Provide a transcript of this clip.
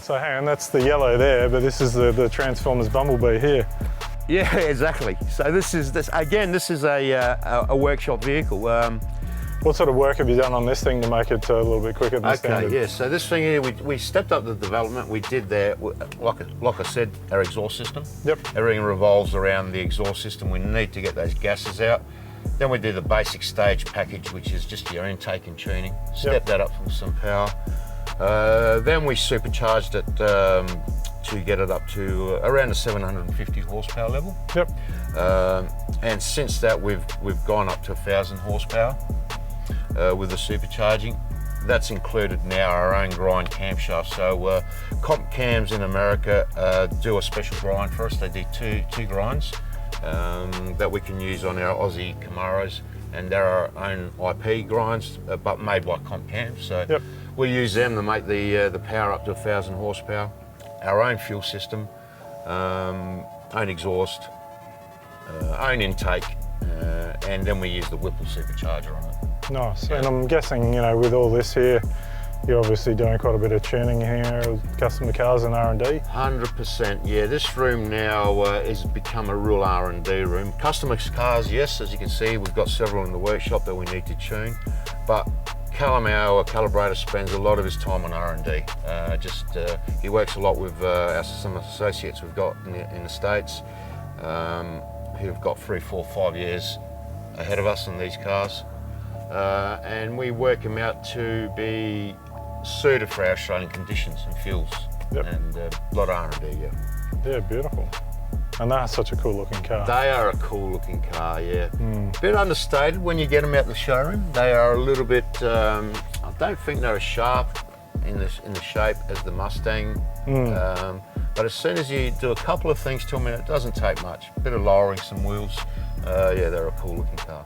So hang on, that's the yellow there, but this is the Transformers Bumblebee here. Yeah, exactly. So this is a workshop vehicle. What sort of work have you done on this thing to make it a little bit quicker than standard? Okay, yeah, so this thing here, we stepped up the development. We did there, like I said, our exhaust system. Yep. Everything revolves around the exhaust system. We need to get those gases out. Then we do the basic stage package, which is just your intake and tuning. Step that up for some power. Then we supercharged it to get it up to around the 750 horsepower level. Yep. And since that, we've gone up to 1,000 horsepower with the supercharging. That's included now our own grind camshaft. So comp cams in America do a special grind for us. They do two grinds that we can use on our Aussie Camaros, and they're our own IP grinds, but made by comp cams. So we use them to make the power up to 1,000 horsepower. Our own fuel system, own exhaust, own intake, and then we use the Whipple supercharger on it. Nice. And I'm guessing, you know, with all this here, you're obviously doing quite a bit of tuning here, custom to cars and R&D. 100%, yeah. This room now has become a real R&D room. Customer cars, yes, as you can see, we've got several in the workshop that we need to tune, but Callum, our calibrator, spends a lot of his time on R&D. He works a lot with some associates we've got in the States, who've got 3, 4, 5 years ahead of us on these cars. And we work them out to be suited for our Australian conditions and fuels. And a lot of R&D, Yeah, beautiful. And that's such a cool looking car. They are a cool looking car, yeah. Bit understated when you get them out the showroom. They are a little bit, I don't think they're as sharp in the shape as the Mustang. But as soon as you do a couple of things to them, and it doesn't take much, a bit of lowering some wheels, yeah, they're a cool looking car.